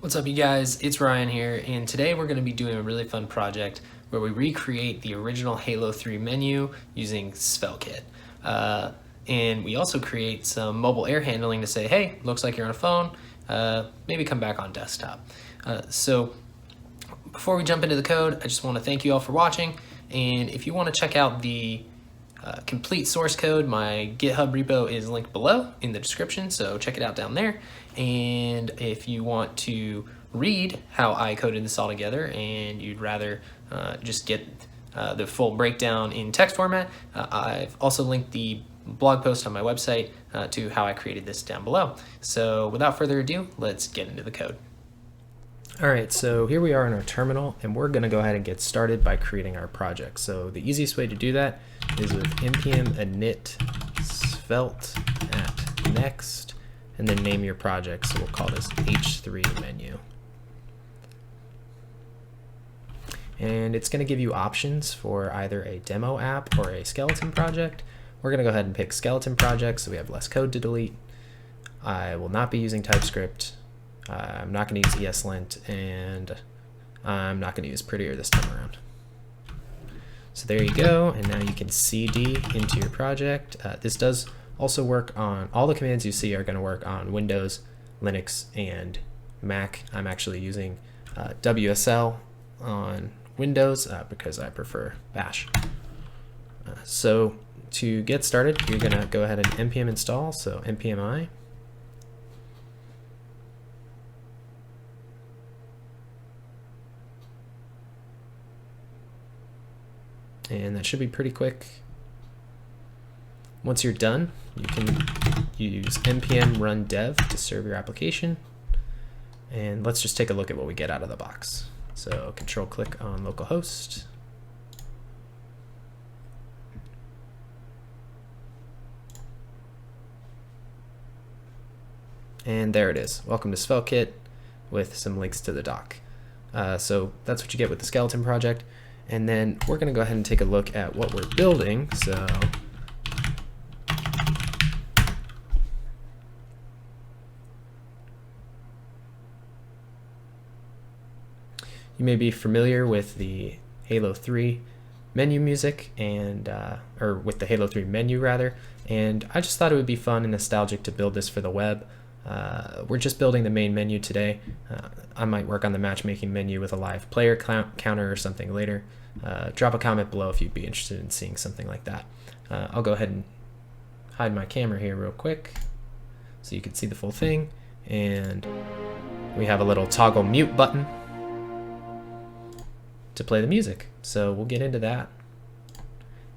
What's up, you guys? It's Ryan here, and today we're going to be doing a really fun project where we recreate the original Halo 3 menu using Sveltekit. And we also create some mobile air handling to say, hey, looks like you're on a phone, maybe come back on desktop. So before we jump into the code, I just want to thank you all for watching, and if you want to check out the complete source code, my GitHub repo is linked below in the description, so check it out down there. And if you want to read how I coded this all together and you'd rather just get the full breakdown in text format, I've also linked the blog post on my website to how I created this down below. So without further ado, let's get into the code. All right, so here we are in our terminal, and we're going to go ahead and get started by creating our project. So the easiest way to do that is with npm init svelte at next, and then name your project. So we'll call this h3 menu. And it's going to give you options for either a demo app or a skeleton project. We're going to go ahead and pick skeleton project so we have less code to delete. I will not be using TypeScript. I'm not going to use ESLint, and I'm not going to use prettier this time around. So there you go, and now you can cd into your project. This does also work on, all the commands you see are going to work on Windows, Linux, and Mac. I'm actually using WSL on Windows because I prefer Bash. So to get started, you're going to go ahead and npm install, so npm I. And that should be pretty quick. Once you're done, you can use npm run dev to serve your application. And let's just take a look at what we get out of the box. So control click on localhost. And there it is. Welcome to Sveltekit with some links to the doc. So that's what you get with the skeleton project. And then we're going to go ahead and take a look at what we're building. So you may be familiar with the Halo 3 menu music, and or with the Halo 3 menu rather, and I just thought it would be fun and nostalgic to build this for the web. We're just building the main menu today. I might work on the matchmaking menu with a live player counter or something later. Drop a comment below if you'd be interested in seeing something like that. I'll go ahead and hide my camera here real quick so you can see the full thing. And we have a little toggle mute button to play the music. So we'll get into that.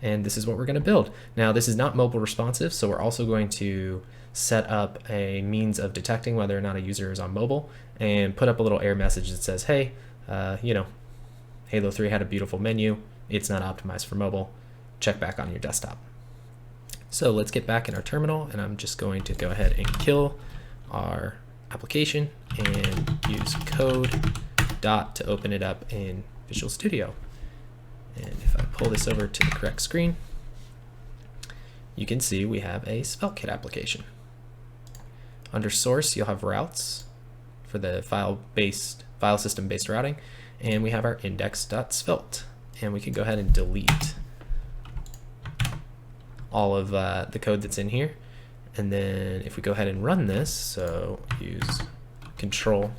And this is what we're going to build. Now, this is not mobile responsive, so we're also going to set up a means of detecting whether or not a user is on mobile and put up a little error message that says, hey, Halo 3 had a beautiful menu. It's not optimized for mobile. Check back on your desktop. So let's get back in our terminal, and I'm just going to go ahead and kill our application and use code dot to open it up in Visual Studio. And if I pull this over to the correct screen, you can see we have a Sveltekit application. Under source, you'll have routes for the file system based routing, and we have our index.svelte, and we can go ahead and delete all of the code that's in here. And then if we go ahead and run this, so use control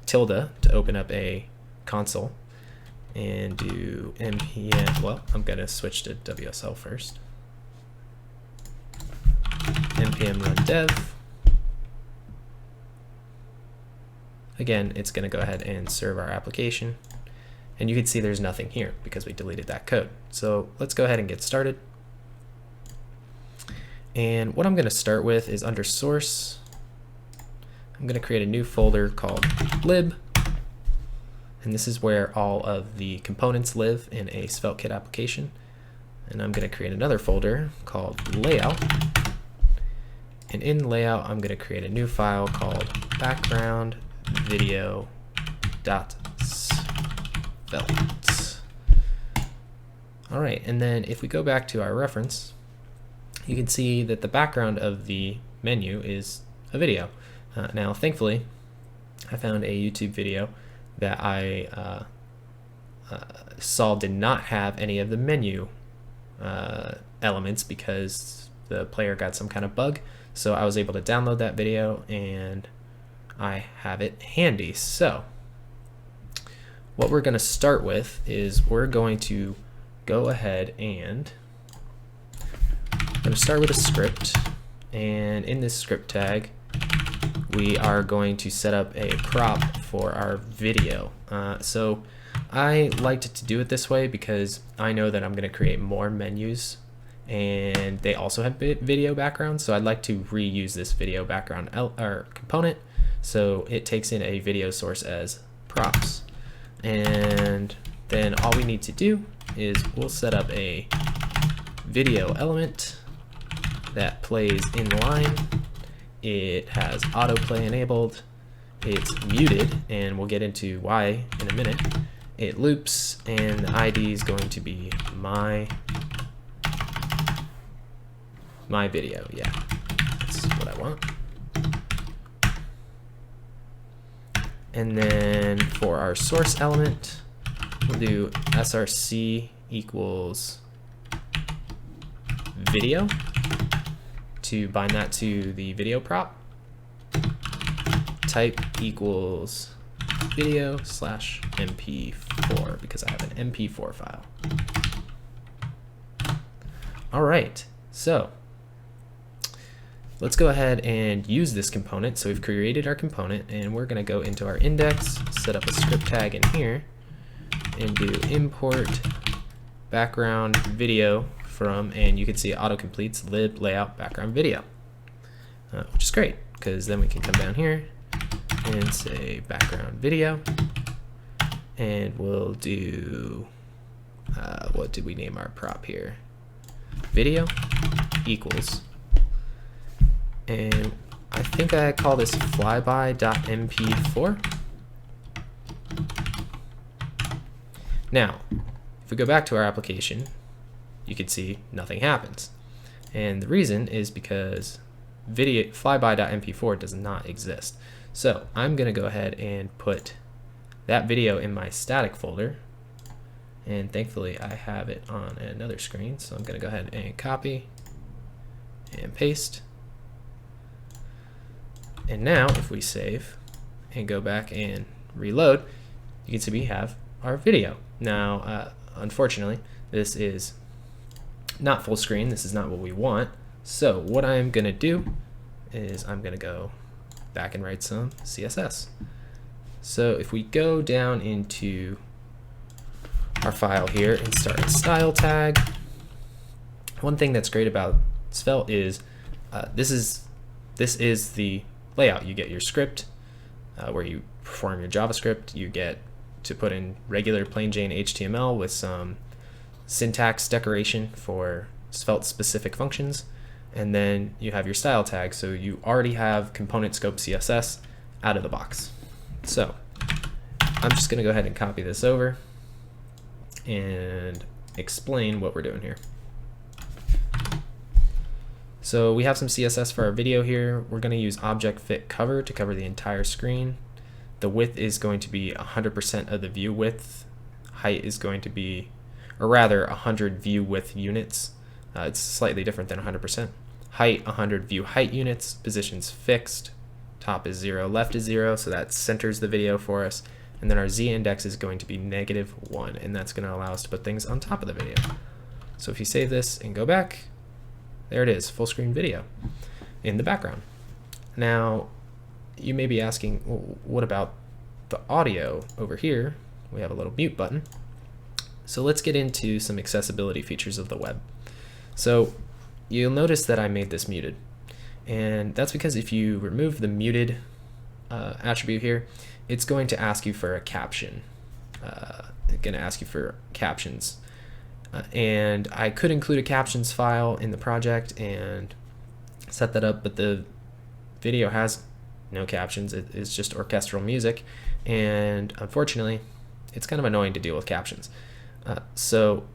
tilde to open up a console and do npm, well, I'm going to switch to WSL first. npm run dev. Again, it's going to go ahead and serve our application. And you can see there's nothing here because we deleted that code. So let's go ahead and get started. And what I'm going to start with is under source, I'm going to create a new folder called lib. And this is where all of the components live in a Sveltekit application. And I'm going to create another folder called layout. And in layout, I'm going to create a new file called background video.svelte. All right, and then if we go back to our reference, you can see that the background of the menu is a video. Now, thankfully, I found a YouTube video that I saw did not have any of the menu elements because the player got some kind of bug. So I was able to download that video and I have it handy. So what we're going to start with is we're going to go ahead and I'm going to start with a script, and in this script tag we are going to set up a prop for our video. So I liked to do it this way because I know that I'm going to create more menus and they also have video backgrounds, so I'd like to reuse this video background or component so it takes in a video source as props. And then all we need to do is we'll set up a video element that plays in line. It has autoplay enabled, it's muted, and we'll get into why in a minute. It loops, and the ID is going to be my video. Yeah, that's what I want. And then for our source element, we'll do src equals video to bind that to the video prop. Type equals video slash mp4 because I have an mp4 file. All right, so let's go ahead and use this component. So we've created our component and we're going to go into our index, set up a script tag in here, and do import background video from, and you can see it auto-completes lib layout background video, which is great because then we can come down here and say background video, and we'll do, what did we name our prop here? Video equals, and I think I call this flyby.mp4. Now, if we go back to our application, you can see nothing happens. And the reason is because video flyby.mp4 does not exist. So I'm going to go ahead and put that video in my static folder. And thankfully I have it on another screen. So I'm going to go ahead and copy and paste. And now if we save and go back and reload, you can see we have our video. Now, unfortunately, this is not full screen. This is not what we want. So what I'm going to do is I'm going to go back and write some CSS. So if we go down into our file here and start a style tag, one thing that's great about Svelte is this is the layout. You get your script where you perform your JavaScript. You get to put in regular plain Jane HTML with some syntax decoration for Svelte specific functions, and then you have your style tag, so you already have component scope CSS out of the box. So I'm just going to go ahead and copy this over and explain what we're doing here. So we have some CSS for our video here. We're going to use object fit cover to cover the entire screen. The width is going to be 100% of the view width. Height is going to be, or rather 100 view width units. It's slightly different than 100%. Height 100 view height units. Positions fixed. Top is 0, left is 0, so that centers the video for us. And then our z-index is going to be -1, and that's going to allow us to put things on top of the video. So if you save this and go back, there it is, full screen video in the background. Now, you may be asking, well, what about the audio over here? We have a little mute button. So let's get into some accessibility features of the web. So you'll notice that I made this muted. And that's because if you remove the muted attribute here, it's going to ask you for a caption. It's going to ask you for captions. And I could include a captions file in the project and set that up, but the video has no captions. It is just orchestral music, and unfortunately it's kind of annoying to deal with captions. So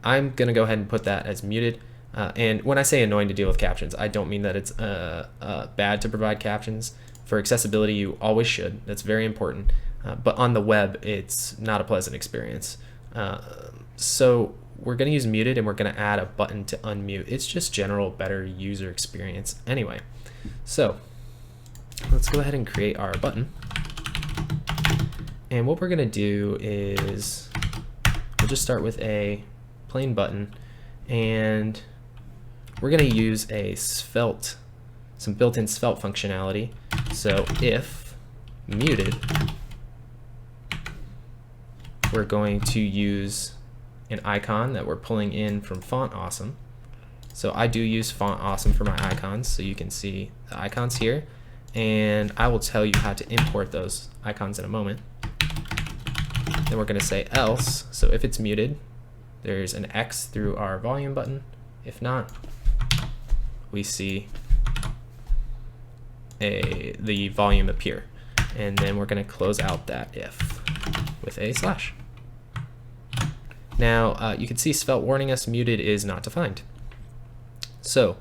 I'm gonna go ahead and put that as muted, and when I say annoying to deal with captions, I don't mean that it's bad to provide captions. For accessibility, you always should. That's very important. But on the web, it's not a pleasant experience. So we're going to use muted, and we're going to add a button to unmute. It's just general better user experience anyway. So let's go ahead and create our button. And what we're going to do is we'll just start with a plain button, and we're going to use a some built-in svelte functionality. So if muted, we're going to use an icon that we're pulling in from Font Awesome. So I do use Font Awesome for my icons, so you can see the icons here, and I will tell you how to import those icons in a moment. Then we're going to say else, so if it's muted, there's an X through our volume button. If not, we see the volume appear. And then we're going to close out that if with a slash. Now you can see Svelte warning us muted is not defined. So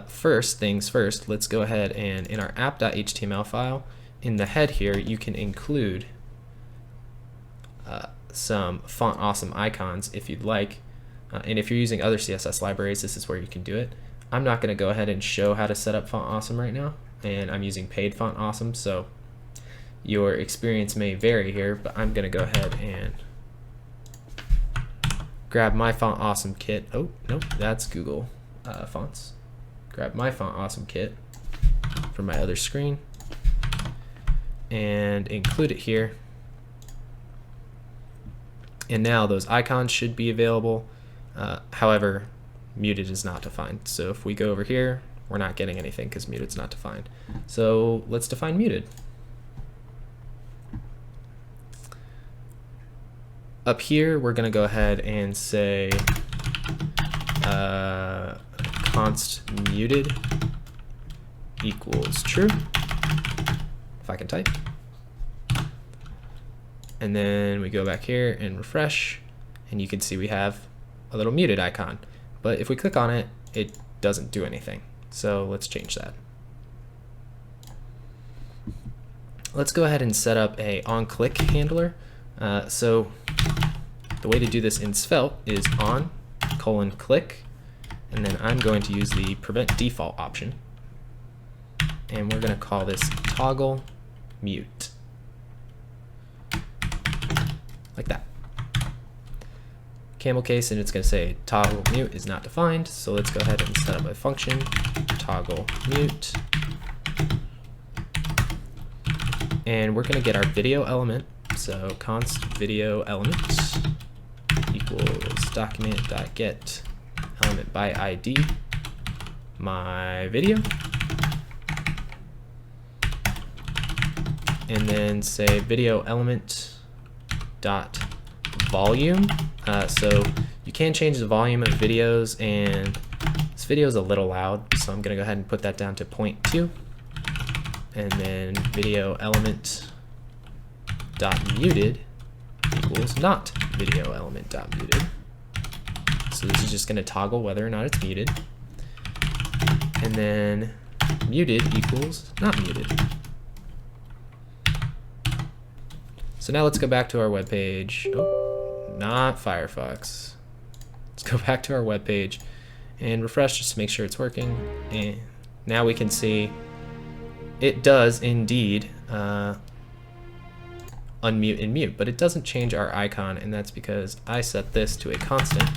first things first, let's go ahead and in our app.html file, in the head here, you can include some Font Awesome icons if you'd like. And if you're using other CSS libraries, this is where you can do it. I'm not going to go ahead and show how to set up Font Awesome right now, and I'm using paid Font Awesome, so your experience may vary here, but I'm going to go ahead and grab my Font Awesome kit. Oh, nope, that's Google Fonts. Grab my Font Awesome kit from my other screen and include it here. And now those icons should be available. However, muted is not defined. So if we go over here, we're not getting anything because muted is not defined. So let's define muted. Up here, we're going to go ahead and say const muted equals true, if I can type. And then we go back here and refresh, and you can see we have a little muted icon. But if we click on it, it doesn't do anything. So let's change that. Let's go ahead and set up a onClick handler. So the way to do this in Svelte is on:click, and then I'm going to use the prevent default option, and we're going to call this toggle mute, like that. Camel case, and it's going to say toggle mute is not defined. So let's go ahead and set up a function toggle mute, and we're going to get our video element. So const video element equals document.get element by ID my video, and then say video element dot volume. So you can change the volume of videos, and this video is a little loud, so I'm gonna go ahead and put that down to 0.2, and then video element dot muted equals not video element dot muted. So this is just going to toggle whether or not it's muted, and then muted equals not muted. So now let's go back to our web page. Oh, not Firefox. Let's go back to our web page and refresh just to make sure it's working. And now we can see it does indeed unmute and mute, but it doesn't change our icon, and that's because I set this to a constant.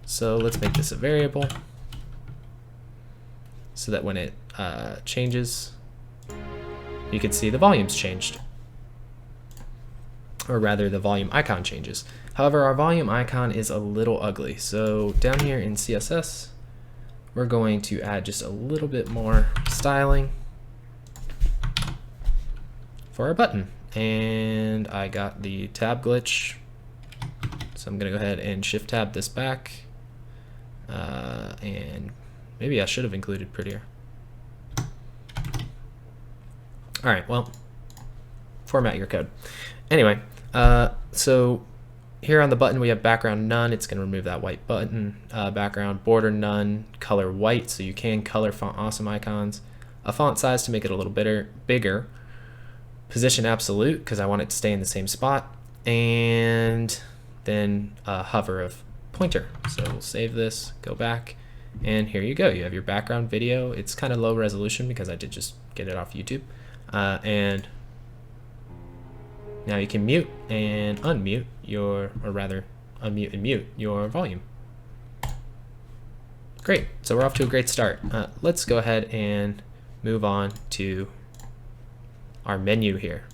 So let's make this a variable so that when it changes, you can see the volume's changed, or rather the volume icon changes. However, our volume icon is a little ugly, so down here in CSS we're going to add just a little bit more styling for our button. And I got the tab glitch, so I'm gonna go ahead and shift tab this back, and maybe I should have included prettier. All right, well, format your code. Anyway, so here on the button we have background none. It's gonna remove that white button background. Border none, color white, so you can color Font Awesome icons. a font size to make it a little bigger, position absolute because I want it to stay in the same spot, and then a hover of pointer. So we'll save this, go back, and here you go. You have your background video. It's kind of low resolution because I did just get it off YouTube. And now you can mute and unmute or rather unmute and mute your volume. Great, so we're off to a great start. Let's go ahead and move on to our menu here.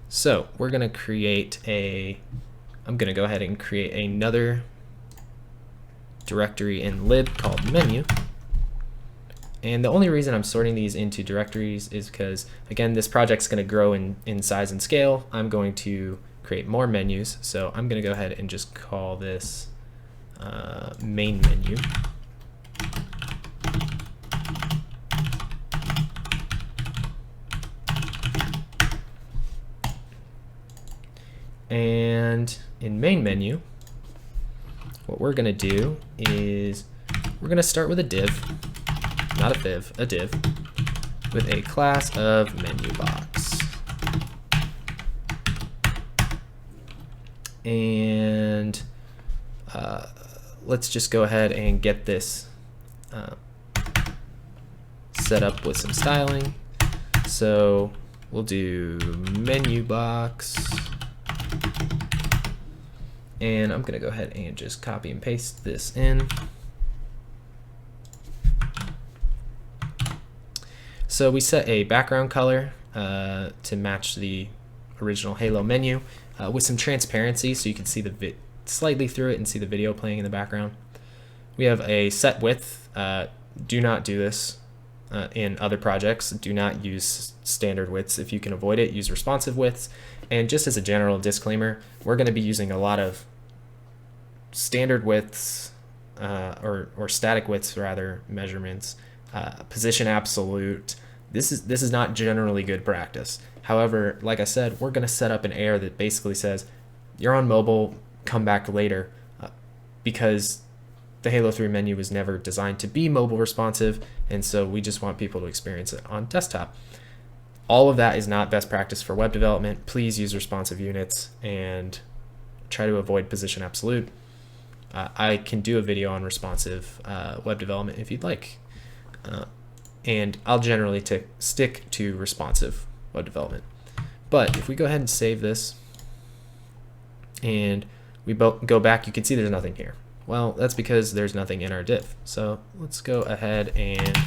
So we're gonna create I'm gonna go ahead and create another directory in lib called menu. And the only reason I'm sorting these into directories is because, again, this project's going to grow in size and scale. I'm going to create more menus, so I'm going to go ahead and just call this main menu. And in main menu, what we're going to do is we're going to start with a div. Not a div, a div, with a class of menu box. And let's just go ahead and get this set up with some styling. So we'll do menu box. And I'm gonna go ahead and just copy and paste this in. So we set a background color to match the original Halo menu with some transparency so you can see slightly through it and see the video playing in the background. We have a set width. Do not do this in other projects. Do not use standard widths. If you can avoid it, use responsive widths. And just as a general disclaimer, we're going to be using a lot of standard widths or static widths rather measurements. Position absolute. This is not generally good practice. However, like I said, we're going to set up an error that basically says you're on mobile, come back later, because the Halo 3 menu was never designed to be mobile responsive, and so we just want people to experience it on desktop. All of that is not best practice for web development. Please use responsive units and try to avoid position absolute. I can do a video on responsive web development if you'd like. And I'll generally stick to responsive web development. But if we go ahead and save this and we go back, you can see there's nothing here. Well, that's because there's nothing in our div. So let's go ahead and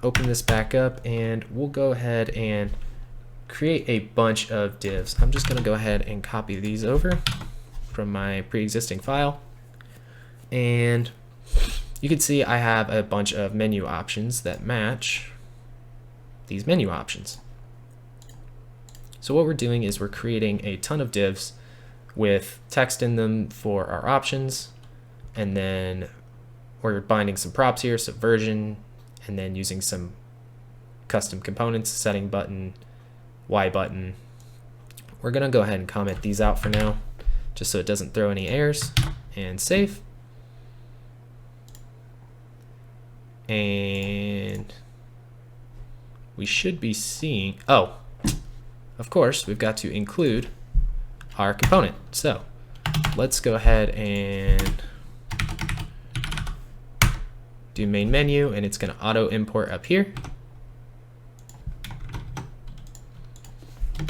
open this back up, and we'll go ahead and create a bunch of divs. I'm just going to go ahead and copy these over from my pre-existing file. And you can see I have a bunch of menu options that match these menu options. So what we're doing is we're creating a ton of divs with text in them for our options, and then we're binding some props here, so version, and then using some custom components, setting button, Y button. We're gonna go ahead and comment these out for now, just so it doesn't throw any errors, and save. And we should be seeing, oh, of course, we've got to include our component. So let's go ahead and do main menu, and it's going to auto import up here.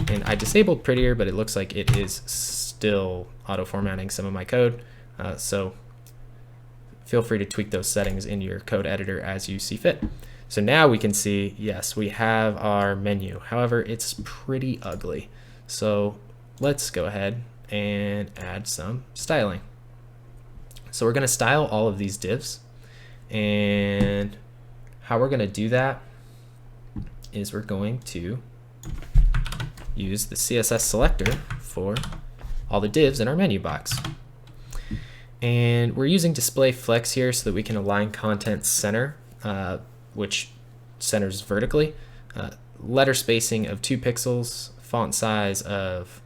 And I disabled prettier, but it looks like it is still auto formatting some of my code. So feel free to tweak those settings in your code editor as you see fit. So now we can see, yes, we have our menu. However, it's pretty ugly. So let's go ahead and add some styling. So we're going to style all of these divs. And how we're going to do that is we're going to use the CSS selector for all the divs in our menu box. And we're using display flex here so that we can align content center, which centers vertically, letter spacing of 2 pixels, font size of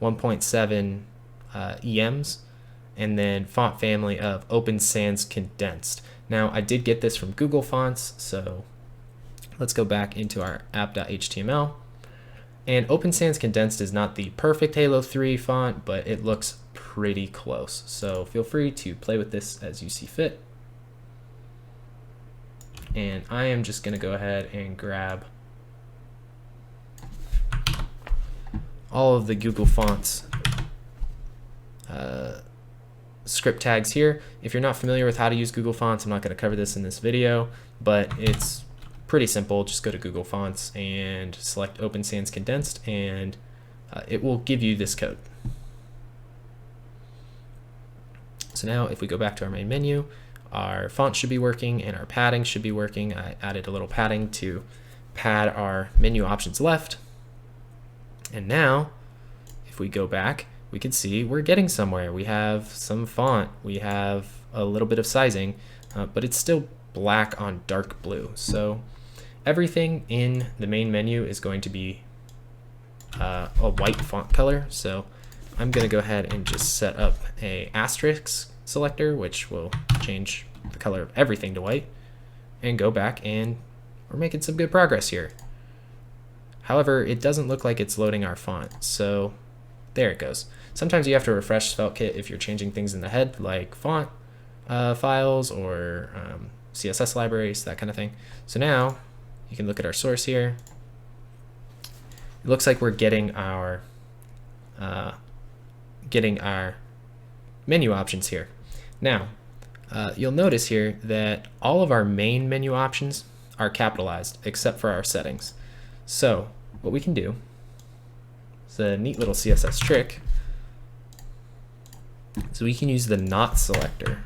1.7 EMs, and then font family of Open Sans Condensed. Now I did get this from Google Fonts, so let's go back into our app.html. And Open Sans Condensed is not the perfect Halo 3 font, but it looks pretty close. So feel free to play with this as you see fit. And I am just going to go ahead and grab all of the Google Fonts script tags here. If you're not familiar with how to use Google Fonts, I'm not going to cover this in this video, but it's pretty simple. Just go to Google Fonts and select Open Sans Condensed, and it will give you this code. So now if we go back to our main menu, our font should be working and our padding should be working. I added a little padding to pad our menu options left. And now if we go back, we can see we're getting somewhere. We have some font, we have a little bit of sizing, but it's still black on dark blue. So everything in the main menu is going to be a white font color. So I'm going to go ahead and just set up a asterisk selector, which will change the color of everything to white, and go back, and we're making some good progress here. However, it doesn't look like it's loading our font, so there it goes. Sometimes you have to refresh Sveltekit if you're changing things in the head, like font files or CSS libraries, that kind of thing. So now you can look at our source here. It looks like we're getting our menu options here. Now, you'll notice here that all of our main menu options are capitalized except for our settings. So what we can do is a neat little CSS trick. So we can use the not selector,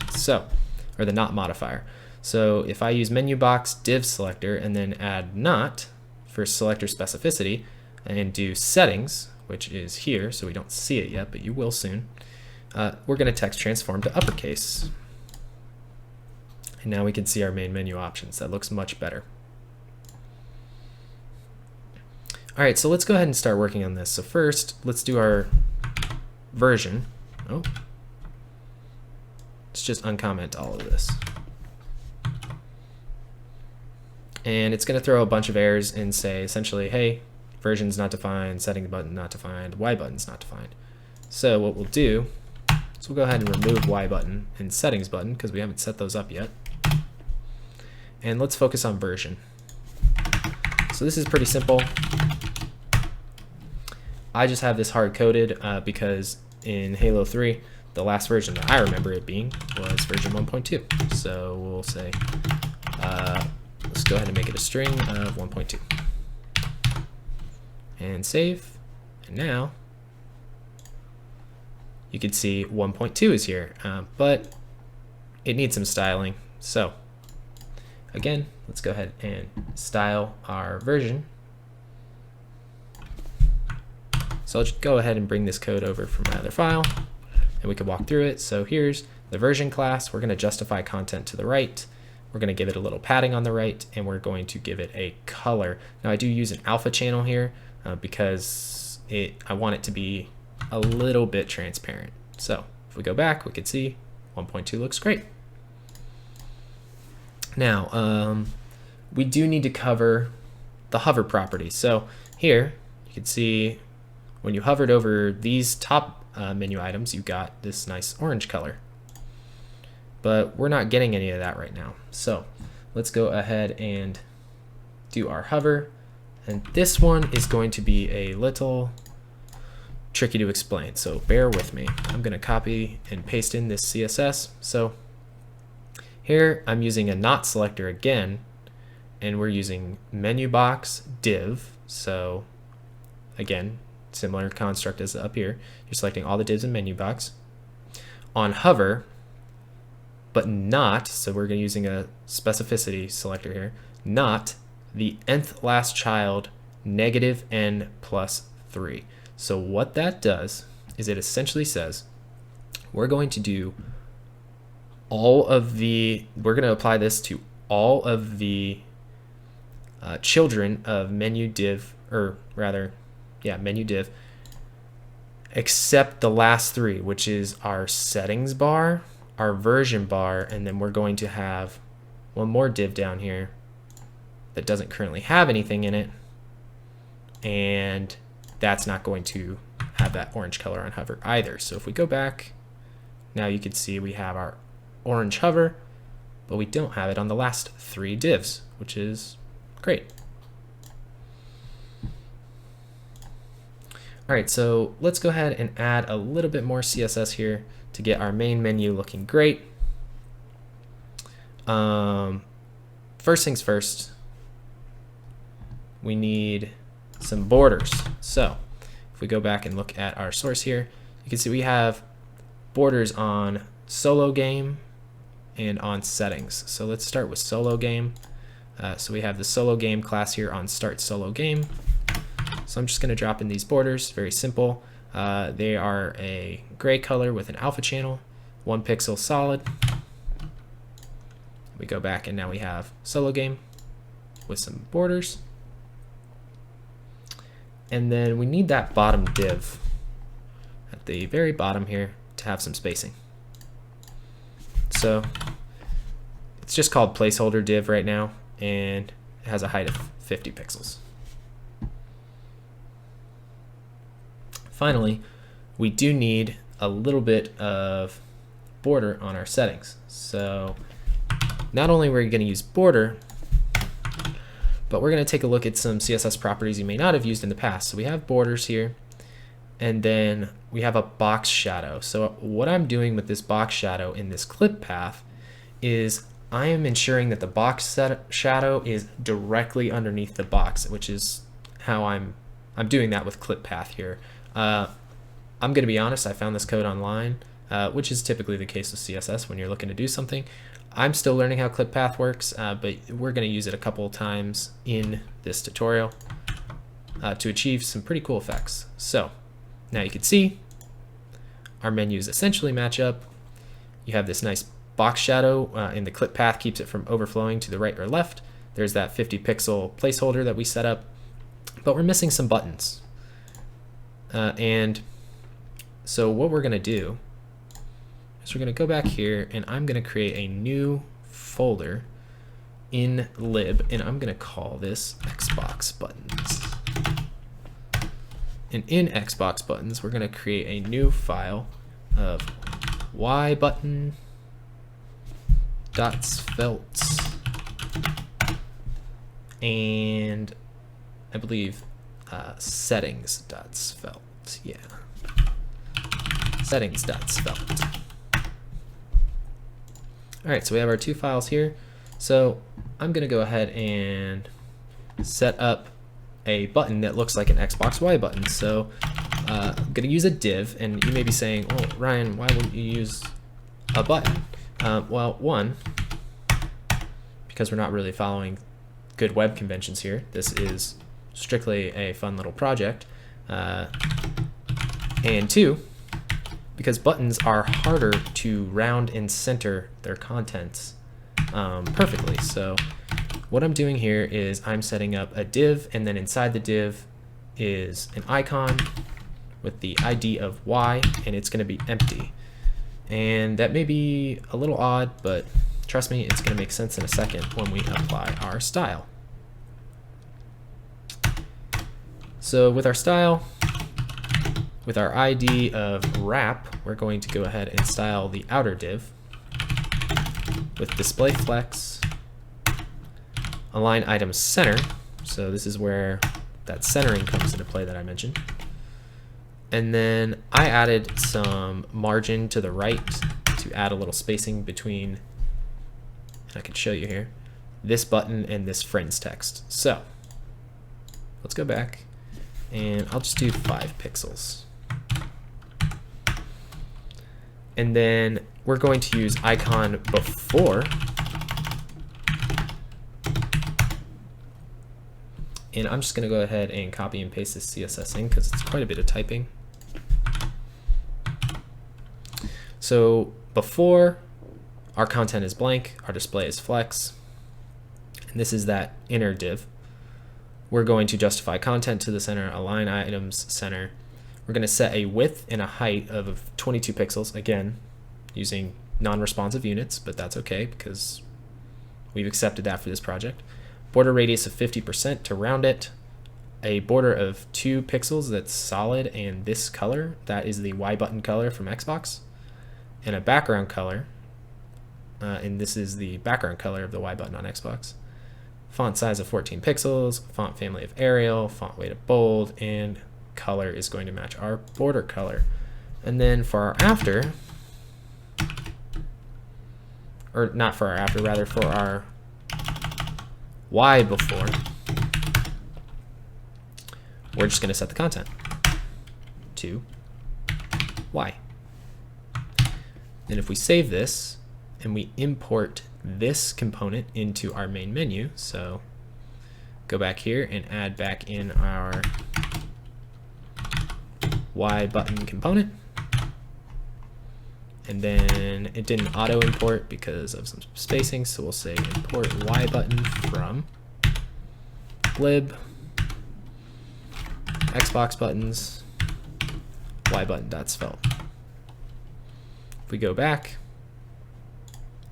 or the not modifier. So if I use menu box div selector and then add not for selector specificity and do settings, which is here, so we don't see it yet, but you will soon, we're going to text transform to uppercase. And now we can see our main menu options. That looks much better. All right, so let's go ahead and start working on this. So first, let's do our version. Oh, let's just uncomment all of this. And it's going to throw a bunch of errors and say essentially, hey, version's not defined, setting button not defined, Y button's not defined. So what we'll do is we'll go ahead and remove Y button and settings button because we haven't set those up yet. And let's focus on version. So this is pretty simple. I just have this hard coded because in Halo 3, the last version that I remember it being was version 1.2. So we'll say, let's go ahead and make it a string of 1.2. And save. And now you can see 1.2 is here, but it needs some styling. So again, let's go ahead and style our version. So I'll just go ahead and bring this code over from my other file and we can walk through it. So here's the version class. We're going to justify content to the right. We're going to give it a little padding on the right, and we're going to give it a color. Now I do use an alpha channel here because I want it to be a little bit transparent. So if we go back, we can see 1.2 looks great. Now we do need to cover the hover property. So here you can see when you hovered over these top menu items, you got this nice orange color. But we're not getting any of that right now. So let's go ahead and do our hover. And this one is going to be a little tricky to explain, so bear with me. I'm going to copy and paste in this CSS. So here I'm using a not selector again, and we're using menu box div. So again, similar construct as up here. You're selecting all the divs in menu box. On hover, but not, so we're using a specificity selector here, not the nth last child negative n plus 3. So what that does is it essentially says we're going to do we're going to apply this to all of the children of menu div, or rather, yeah, menu div, except the last three, which is our settings bar, our version bar, and then we're going to have one more div down here that doesn't currently have anything in it, and that's not going to have that orange color on hover either. So if we go back, now you can see we have our orange hover, but we don't have it on the last three divs, which is great. All right, so let's go ahead and add a little bit more CSS here to get our main menu looking great. First things first, we need some borders. So if we go back and look at our source here, you can see we have borders on solo game and on settings. So let's start with solo game. So we have the solo game class here on start solo game. So I'm just going to drop in these borders, very simple. They are a gray color with an alpha channel, 1 pixel solid. We go back and now we have solo game with some borders. And then we need that bottom div at the very bottom here to have some spacing. So it's just called placeholder div right now, and it has a height of 50 pixels. Finally, we do need a little bit of border on our settings. So not only are we going to use border, but we're going to take a look at some CSS properties you may not have used in the past. So we have borders here, and then we have a box shadow. So what I'm doing with this box shadow in this clip path is I am ensuring that the box shadow is directly underneath the box, which is how I'm doing that with clip path here. I'm going to be honest, I found this code online, which is typically the case with CSS when you're looking to do something. I'm still learning how clip path works, but we're going to use it a couple of times in this tutorial to achieve some pretty cool effects. So now you can see our menus essentially match up. You have this nice box shadow in the clip path, keeps it from overflowing to the right or left. There's that 50 pixel placeholder that we set up, but we're missing some buttons. And so what we're going to do is we're going to go back here, and I'm going to create a new folder in lib, and I'm going to call this Xbox buttons. And in Xbox buttons, we're going to create a new file of ybutton.svelte and I believe settings.svelte. Yeah, settings.svelte. All right, so we have our two files here. So I'm going to go ahead and set up a button that looks like an Xbox Y button. So I'm going to use a div, and you may be saying, "Oh, Ryan, why wouldn't you use a button?" Well, one, because we're not really following good web conventions here. This is strictly a fun little project. And two, because buttons are harder to round and center their contents perfectly. So what I'm doing here is I'm setting up a div, and then inside the div is an icon with the ID of Y, and it's going to be empty. And that may be a little odd, but trust me, it's going to make sense in a second when we apply our style. So with our style, with our ID of wrap, we're going to go ahead and style the outer div with display flex, align items center. So this is where that centering comes into play that I mentioned. And then I added some margin to the right to add a little spacing between, and I can show you here, this button and this friends text. So let's go back, and I'll just do 5 pixels. And then we're going to use icon before, and I'm just going to go ahead and copy and paste this CSS in because it's quite a bit of typing. So before, our content is blank, our display is flex, and this is that inner div. We're going to justify content to the center, align items center. We're going to set a width and a height of 22 pixels, again, using non-responsive units, but that's okay because we've accepted that for this project. Border radius of 50% to round it. A border of 2 pixels that's solid and this color, that is the Y button color from Xbox. And a background color, and this is the background color of the Y button on Xbox. Font size of 14 pixels, font family of Arial, font weight of bold, and color is going to match our border color. And then for our after, or not for our after, rather for our Y before, we're just going to set the content to Y. And if we save this and we import this component into our main menu, so go back here and add back in our Y button component, and then it didn't auto import because of some spacing, so we'll say import Y button from lib Xbox buttons Y button.svelte. If we go back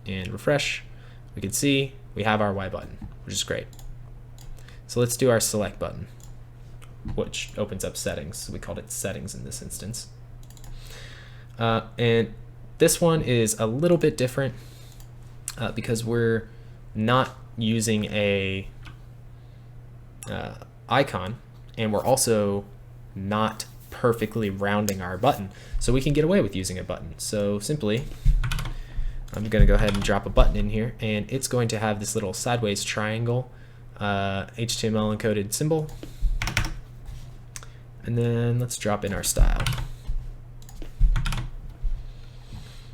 and refresh, we can see we have our Y button, which is great. So let's do our select button, which opens up settings. We called it settings in this instance. And this one is a little bit different because we're not using a icon, and we're also not perfectly rounding our button. So we can get away with using a button. So simply, I'm going to go ahead and drop a button in here, and it's going to have this little sideways triangle HTML encoded symbol. And then let's drop in our style.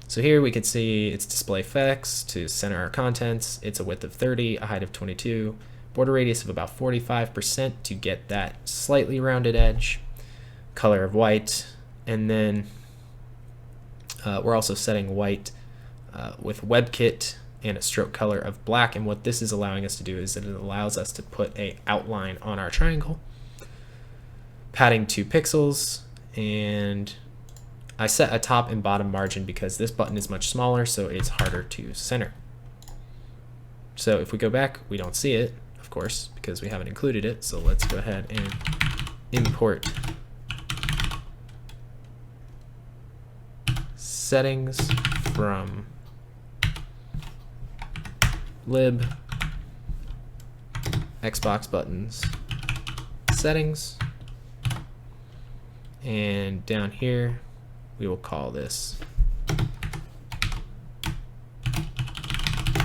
So here we can see it's display effects to center our contents. It's a width of 30, a height of 22, border radius of about 45% to get that slightly rounded edge, color of white, and then we're also setting white with WebKit and a stroke color of black. And what this is allowing us to do is that it allows us to put an outline on our triangle. Padding 2 pixels, and I set a top and bottom margin because this button is much smaller, so it's harder to center. So if we go back, we don't see it, of course, because we haven't included it. So let's go ahead and import settings from lib Xbox buttons settings, and down here we will call this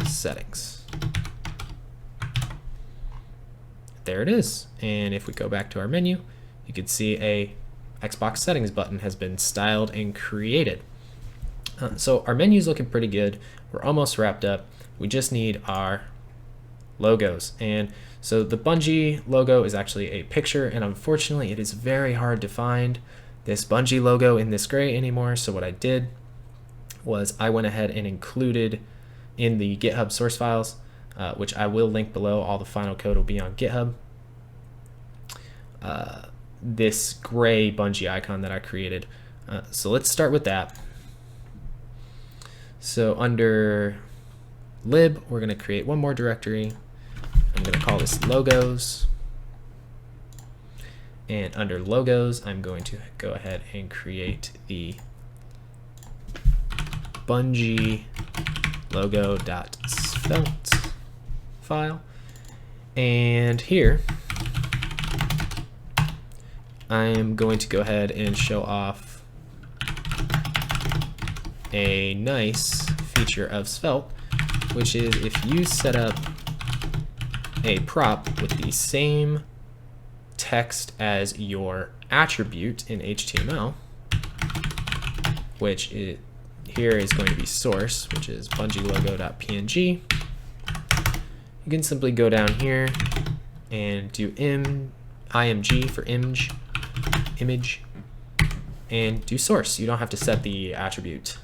settings. There it is. And if we go back to our menu, you can see a Xbox settings button has been styled and created. So our menu is looking pretty good. We're almost wrapped up. We just need our logos. And so the Bungie logo is actually a picture, and unfortunately it is very hard to find this Bungie logo in this gray anymore. So what I did was I went ahead and included in the GitHub source files, which I will link below. All the final code will be on GitHub. This gray Bungie icon that I created. So let's start with that. So under lib, we're going to create one more directory. I'm going to call this logos. And under logos, I'm going to go ahead and create the Bungie logo.svelte file. And here, I am going to go ahead and show off a nice feature of Svelte, which is if you set up a prop with the same text as your attribute in HTML, which here is going to be source, which is bungielogo.png. You can simply go down here and do img for image, and do source. You don't have to set the attribute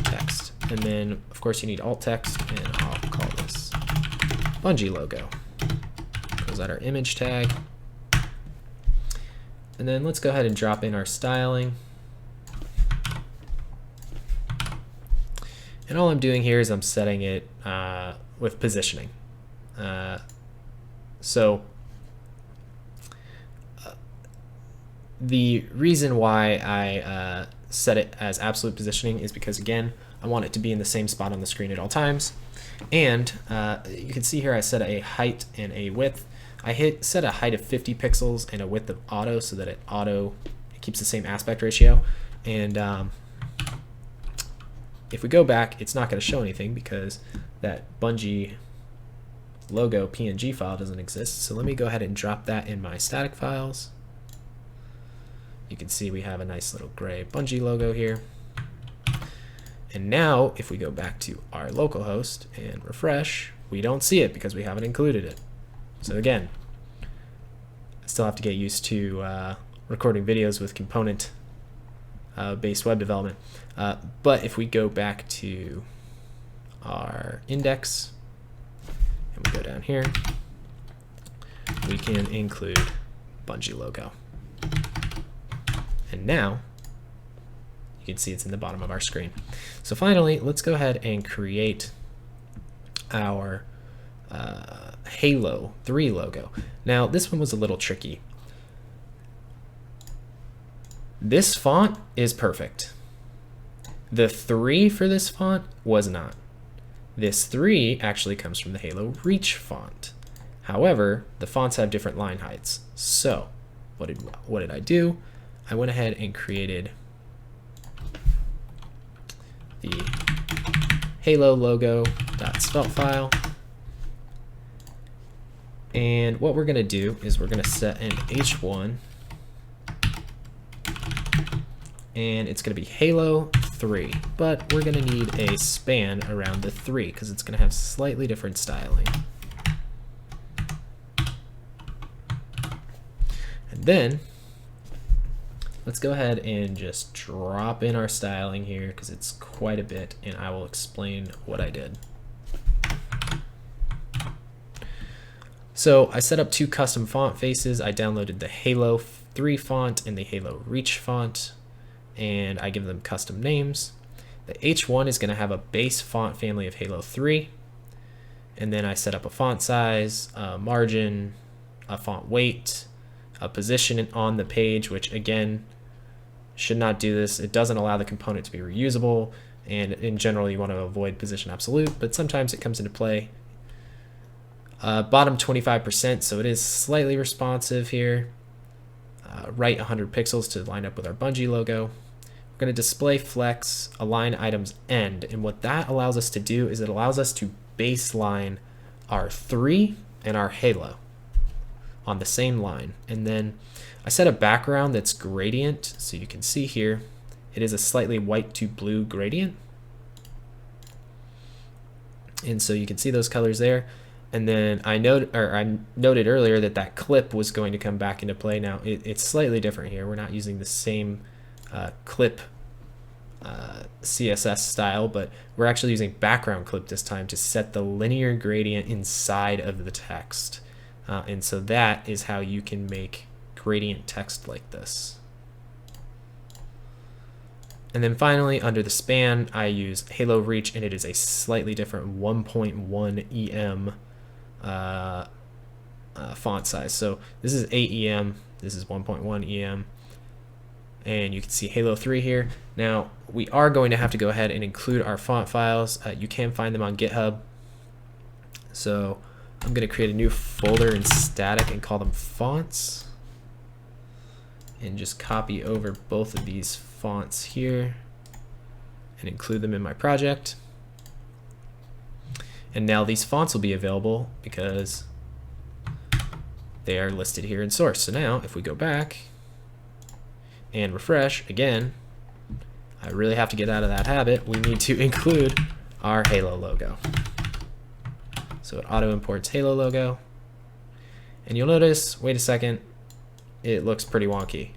text. And then, of course, you need alt text, and I'll call this Bungie logo. Goes at our image tag. And then let's go ahead and drop in our styling. And all I'm doing here is I'm setting it with positioning. The reason why I set it as absolute positioning is because, again, I want it to be in the same spot on the screen at all times. And you can see here I set a height and a width. I set a height of 50 pixels and a width of auto so that it keeps the same aspect ratio. And if we go back, it's not going to show anything because that Bungie logo PNG file doesn't exist. So let me go ahead and drop that in my static files. You can see we have a nice little gray Bungie logo here. And now if we go back to our localhost and refresh, we don't see it because we haven't included it. So again, I still have to get used to recording videos with component based web development. But if we go back to our index and we go down here, we can include Bungie logo. And now you can see it's in the bottom of our screen. So finally, let's go ahead and create our Halo 3 logo. Now this one was a little tricky. This font is perfect. The 3 for this font was not. This 3 actually comes from the Halo Reach font. However, the fonts have different line heights. So what did I do? I went ahead and created the Halo logo.svelte file. And what we're going to do is we're going to set an H1, and it's going to be Halo 3, but we're going to need a span around the 3 because it's going to have slightly different styling. And then let's go ahead and just drop in our styling here because it's quite a bit, and I will explain what I did. So I set up 2 custom font faces. I downloaded the Halo 3 font and the Halo Reach font, and I give them custom names. The H1 is going to have a base font family of Halo 3, and then I set up a font size, a margin, a font weight, a position on the page, which again, should not do this. It doesn't allow the component to be reusable, and in general you want to avoid position absolute, but sometimes it comes into play. Bottom 25%, so it is slightly responsive here. Right 100 pixels to line up with our Bungie logo. We're going to display flex align items end, and what that allows us to do is it allows us to baseline our 3 and our Halo on the same line. And then I set a background that's gradient, so you can see here it is a slightly white to blue gradient, and so you can see those colors there. And then I noted earlier that clip was going to come back into play. Now it's slightly different here. We're not using the same clip CSS style, but we're actually using background clip this time to set the linear gradient inside of the text. And so that is how you can make gradient text like this. And then finally, under the span, I use Halo Reach, and it is a slightly different 1.1 EM font size. So this is 8 EM, this is 1.1 EM, and you can see Halo 3 here. Now we are going to have to go ahead and include our font files. You can find them on GitHub. So I'm going to create a new folder in static and call them fonts, and just copy over both of these fonts here and include them in my project. And now these fonts will be available because they are listed here in source. So now if we go back and refresh again, I really have to get out of that habit. We need to include our Halo logo. So it auto imports Halo logo, and you'll notice, wait a second, it looks pretty wonky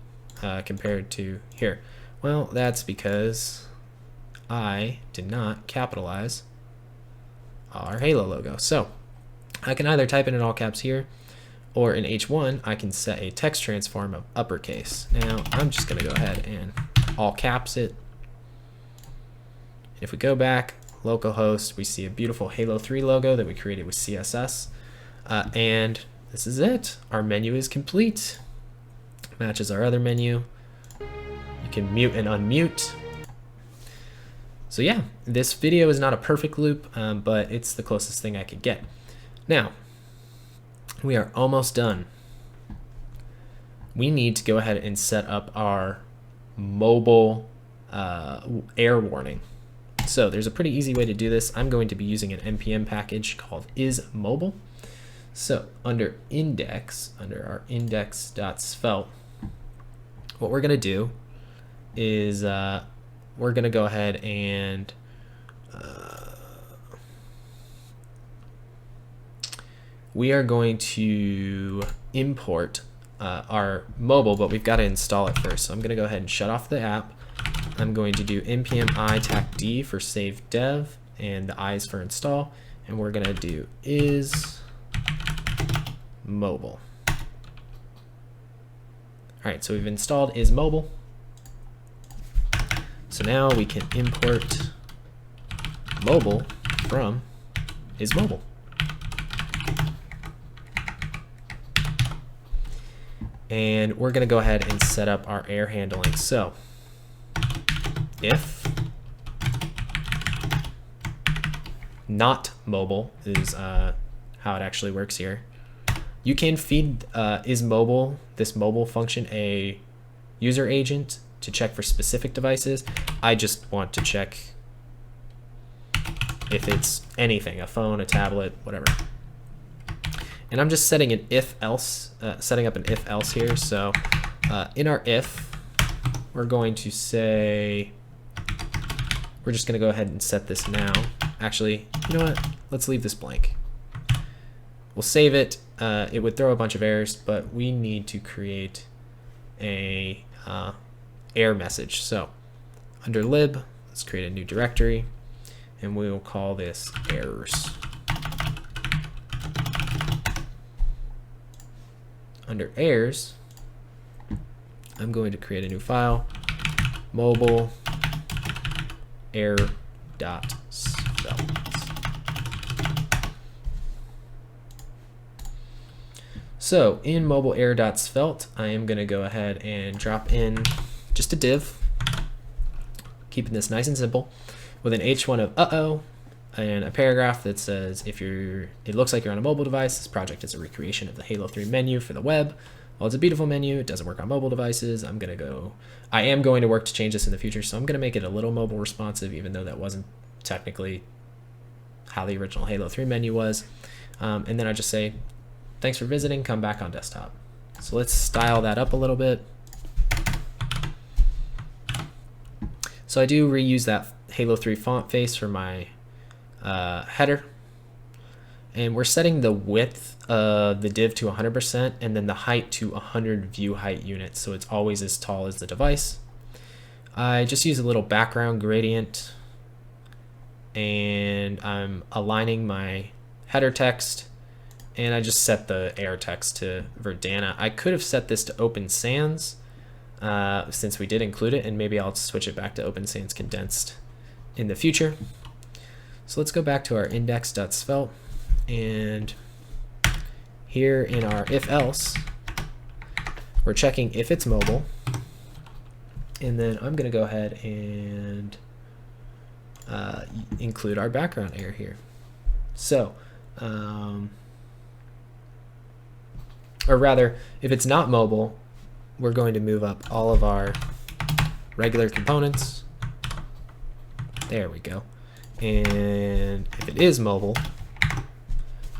compared to here. Well, that's because I did not capitalize our Halo logo. So I can either type it in all caps here, or in H1, I can set a text transform of uppercase. Now, I'm just going to go ahead and all caps it. If we go back, localhost, we see a beautiful Halo 3 logo that we created with CSS. And this is it. Our menu is complete. Matches our other menu. You can mute and unmute. So yeah, this video is not a perfect loop, but it's the closest thing I could get. Now, we are almost done. We need to go ahead and set up our mobile error warning. So there's a pretty easy way to do this. I'm going to be using an npm package called isMobile. So under index, under our index.svelte, what we're going to do is we're going to go ahead and we are going to import our mobile, but we've got to install it first. So I'm going to go ahead and shut off the app. I'm going to do npm I -d for save dev, and the I is for install, and we're going to do is mobile. All right, so we've installed is mobile. So now we can import mobile from is mobile. And we're going to go ahead and set up our error handling. So if not mobile is how it actually works here. You can feed is mobile, this mobile function, a user agent to check for specific devices. I just want to check if it's anything, a phone, a tablet, whatever. And I'm just setting an if-else, setting up an if-else here. So in our if, we're going to say, we're just going to go ahead and set this now. Actually, you know what? Let's leave this blank. We'll save it. It would throw a bunch of errors, but we need to create a error message. So under lib, let's create a new directory, and we will call this errors. Under errors, I'm going to create a new file, mobile error.svelte. So in mobile error.svelte, I am going to go ahead and drop in just a div, keeping this nice and simple, with an h1 of uh-oh, and a paragraph that says if it looks like you're on a mobile device, this project is a recreation of the Halo 3 menu for the web. Well, it's a beautiful menu. It doesn't work on mobile devices. I am going to work to change this in the future, so I'm going to make it a little mobile responsive, even though that wasn't technically how the original Halo 3 menu was. And then I just say, thanks for visiting, come back on desktop. So let's style that up a little bit. So I do reuse that Halo 3 font face for my header, and we're setting the width of the div to 100% and then the height to 100 view height units, so it's always as tall as the device. I just use a little background gradient, and I'm aligning my header text, and I just set the error text to Verdana. I could have set this to Open Sans since we did include it, and maybe I'll switch it back to Open Sans condensed in the future. So let's go back to our index.svelte, and here in our if else, we're checking if it's mobile, and then I'm going to go ahead and include our background error here. So, or rather, if it's not mobile, we're going to move up all of our regular components. There we go. And if it is mobile,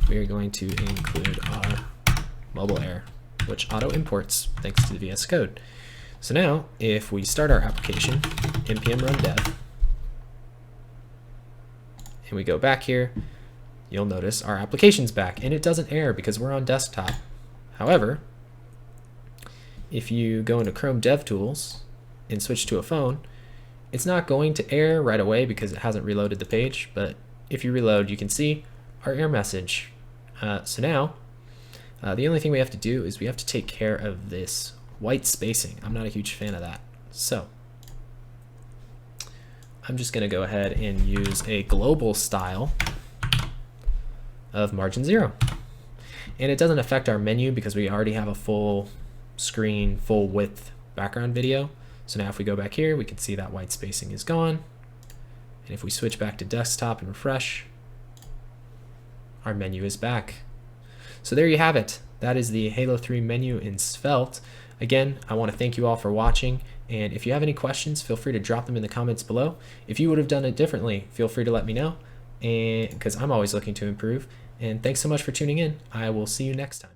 we are going to include our mobile error, which auto imports thanks to the VS Code. So now, if we start our application, npm run dev, and we go back here, you'll notice our application's back, and it doesn't error because we're on desktop. However, if you go into Chrome DevTools and switch to a phone, it's not going to error right away because it hasn't reloaded the page, but if you reload, you can see our error message. So now The only thing we have to do is we have to take care of this white spacing. I'm not a huge fan of that. So I'm just going to go ahead and use a global style of margin 0. And it doesn't affect our menu because we already have a full screen, full width background video. So now if we go back here, we can see that white spacing is gone. And if we switch back to desktop and refresh, our menu is back. So there you have it. That is the Halo 3 menu in Svelte. Again, I want to thank you all for watching. And if you have any questions, feel free to drop them in the comments below. If you would have done it differently, feel free to let me know, and because I'm always looking to improve. And thanks so much for tuning in. I will see you next time.